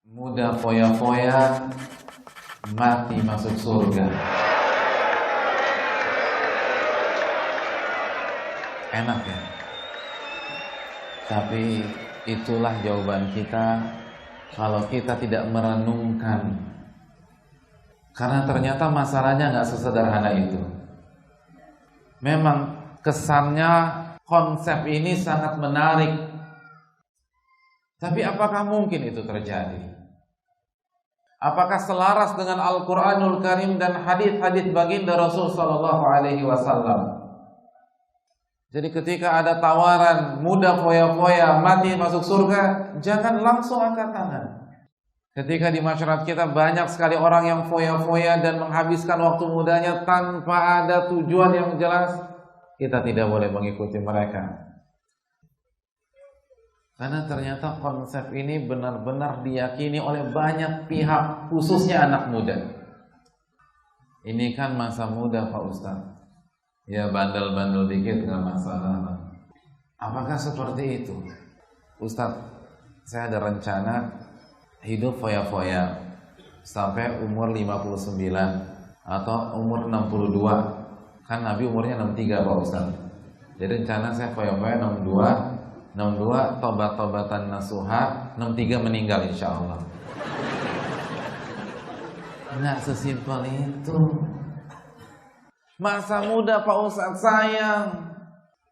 Muda foya-foya, mati masuk surga. Enak ya? Tapi itulah jawaban kita kalau kita tidak merenungkan. Karena ternyata masalahnya gak sesederhana itu. Memang kesannya konsep ini sangat menarik. Tapi apakah mungkin itu terjadi? Apakah selaras dengan Al-Quranul Karim dan hadis-hadis baginda Rasul Sallallahu Alaihi Wasallam? Jadi ketika ada tawaran muda foya-foya mati masuk surga, jangan langsung angkat tangan. Ketika di masyarakat kita banyak sekali orang yang foya-foya dan menghabiskan waktu mudanya tanpa ada tujuan yang jelas, kita tidak boleh mengikuti mereka. Karena ternyata konsep ini benar-benar diyakini oleh banyak pihak, khususnya anak muda. Ini kan masa muda Pak Ustadz. Ya bandel-bandel dikit gak masalah. Apakah seperti itu? Ustadz, saya ada rencana hidup foya-foya sampai umur 59 atau umur 62. Kan Nabi umurnya 63 Pak Ustadz. Jadi rencana saya foya-foya 62 tobat-tobatan nasuha, 63 meninggal insyaallah. Nggak sesimpel itu. Masa muda Pak Ustadz sayang.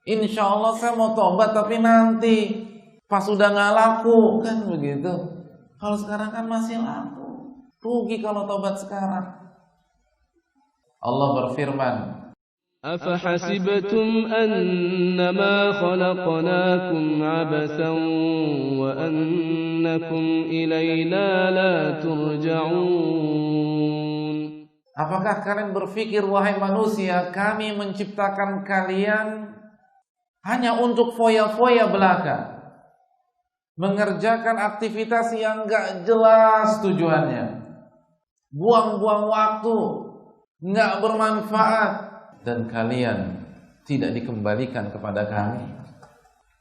Insyaallah saya mau tobat tapi nanti pas udah nggak laku kan begitu. Kalau sekarang kan masih laku. Rugi kalau tobat sekarang. Allah berfirman, أفحسبتم أنما خلقناكم عبثا وأنكم إلينا لا ترجعون. Apakah kalian berpikir wahai manusia, kami menciptakan kalian hanya untuk foya-foya belaka, mengerjakan aktivitas yang gak jelas tujuannya, buang-buang waktu, gak bermanfaat, dan kalian tidak dikembalikan kepada kami?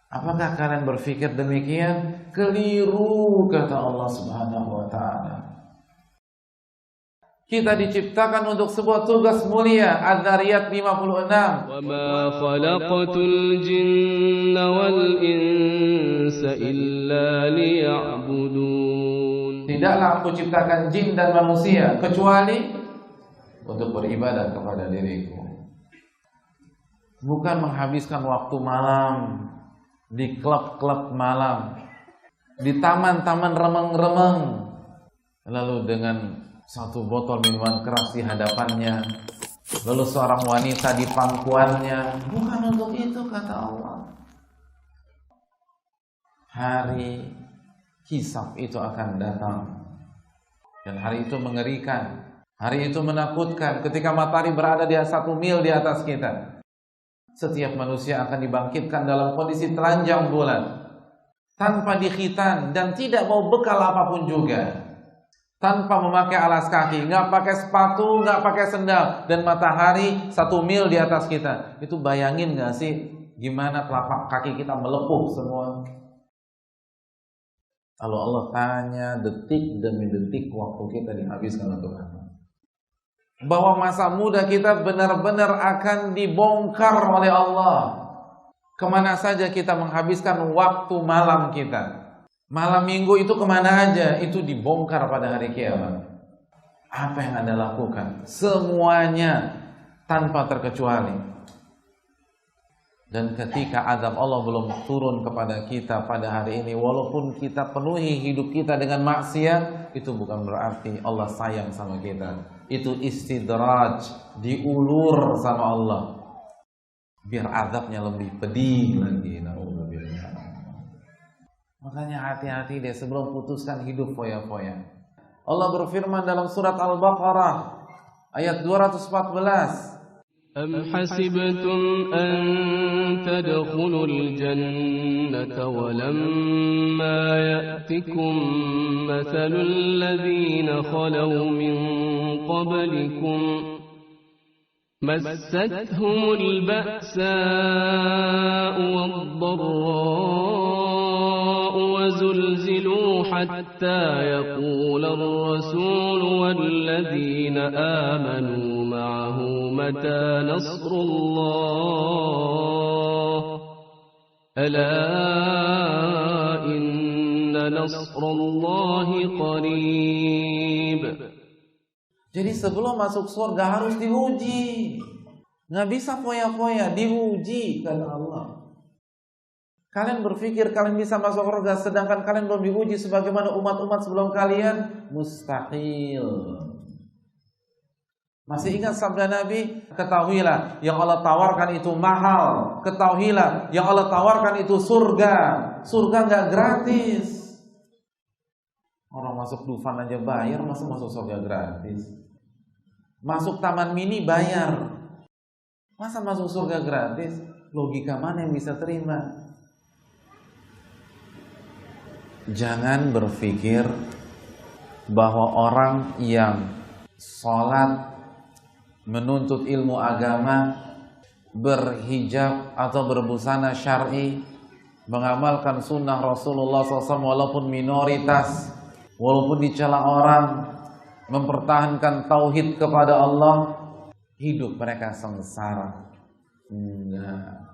Apakah kalian berpikir demikian? Keliru, kata Allah Subhanahu wa ta'ala. Kita diciptakan untuk sebuah tugas mulia. Adz-Dzariyat 56. Wa ma khalaqatul jinna wal insa illa liya'budun. Tidaklah aku ciptakan jin dan manusia kecuali untuk beribadah kepada diriku. Bukan menghabiskan waktu malam di klub-klub malam, di taman-taman remeng-remeng, lalu dengan satu botol minuman keras di hadapannya, lalu seorang wanita di pangkuannya. Bukan untuk itu, kata Allah. Hari hisab itu akan datang, dan hari itu mengerikan. Hari itu menakutkan. Ketika matahari berada di 1 mil di atas kita, setiap manusia akan dibangkitkan dalam kondisi telanjang bulan, tanpa dikhitan dan tidak bawa bekal apapun juga, tanpa memakai alas kaki, nggak pakai sepatu, nggak pakai sendal, dan matahari 1 mil di atas kita. Itu bayangin nggak sih gimana telapak kaki kita melepuh semua? Kalau Allah tanya, detik demi detik waktu kita dihabiskan untuk apa? Bahwa masa muda kita benar-benar akan dibongkar oleh Allah. Kemana saja kita menghabiskan waktu malam kita, malam minggu itu kemana aja, itu dibongkar pada hari kiamat. Apa yang Anda lakukan? Semuanya tanpa terkecuali. Dan ketika azab Allah belum turun kepada kita pada hari ini, walaupun kita penuhi hidup kita dengan maksiat, itu bukan berarti Allah sayang sama kita. Itu istidraj, diulur sama Allah biar azabnya lebih pedih lagi. Makanya hati-hati deh sebelum putuskan hidup foya-foya. Allah berfirman dalam surat Al-Baqarah ayat 214, أم حسبتم أن تدخلوا الجنة ولما يأتكم مثل الذين خلوا من قبلكم مستهم البأساء والضراء وزلزلوا حتى يقول الرسول والذين آمنوا معه متى نصر الله ألا إن نصر الله قريب. Jadi sebelum masuk surga harus diuji. Nggak bisa foya-foya, diuji kata Allah. Kalian berpikir kalian bisa masuk surga sedangkan kalian belum diuji sebagaimana umat-umat sebelum kalian? Mustahil. Masih ingat sabda Nabi? Ketahuilah yang Allah tawarkan itu mahal. Ketahuilah yang Allah tawarkan itu surga. Surga nggak gratis. Orang masuk Dufan aja bayar, masa masuk surga gratis? Masuk Taman Mini bayar, masa masuk surga gratis? Logika mana yang bisa terima? Jangan berpikir bahwa orang yang sholat, menuntut ilmu agama, berhijab atau berbusana syar'i, mengamalkan sunnah Rasulullah SAW walaupun minoritas, walaupun dicela orang, mempertahankan tauhid kepada Allah, hidup mereka sengsara. Enggak.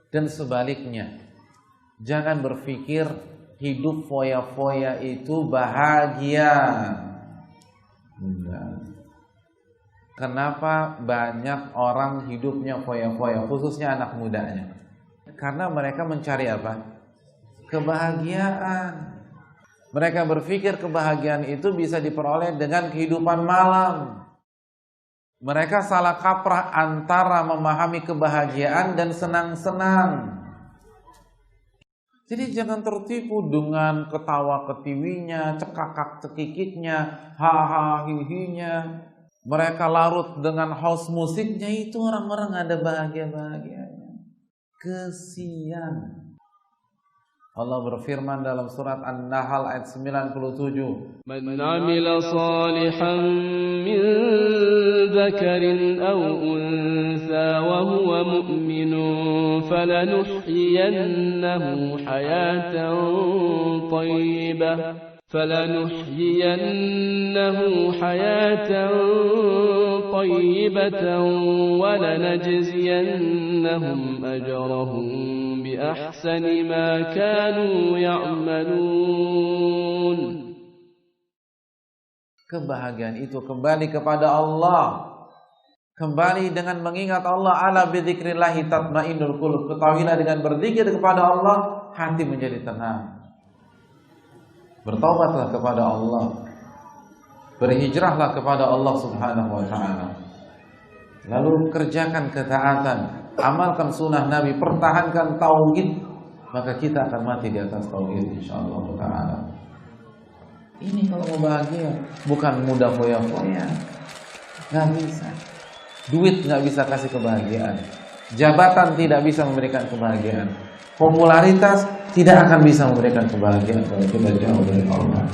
Dan sebaliknya, jangan berpikir hidup foya-foya itu bahagia. Enggak. Kenapa banyak orang hidupnya foya-foya, khususnya anak mudanya? Karena mereka mencari apa? Kebahagiaan. Mereka berpikir kebahagiaan itu bisa diperoleh dengan kehidupan malam. Mereka salah kaprah antara memahami kebahagiaan dan senang-senang. Jadi jangan tertipu dengan ketawa ketiwinya, cekakak cekikiknya, haha hihinya. Mereka larut dengan house musiknya, itu orang-orang ada bahagia-bahagianya. Kesian. Allah berfirman dalam surat An-Nahl ayat 97. Man 'amila salihan min dzakarin aw untha wa huwa mu'minun falanuhyiyannahu hayatan thayyibah wa lanajziyannahum ajrahum بأحسن ما كانوا يعملون. Kebahagiaan itu kembali kepada Allah. Kembali dengan mengingat Allah. Ala bidzikrillahi tatmainnul qulub. Ketahuilah dengan berzikir kepada Allah, hati menjadi tenang. Bertaubatlah kepada Allah. Berhijrahlah kepada Allah Subhanahu wa ta'ala. Lalu kerjakan ketaatan, amalkan sunnah Nabi, pertahankan tauhid, maka kita akan mati di atas tauhid insyaallah ta'ala. Ini kalau mau bahagia, bukan mudah foya-foya. Gak bisa. Duit gak bisa kasih kebahagiaan. Jabatan tidak bisa memberikan kebahagiaan. Popularitas tidak akan bisa memberikan kebahagiaan kalau kita jauh dari Allah.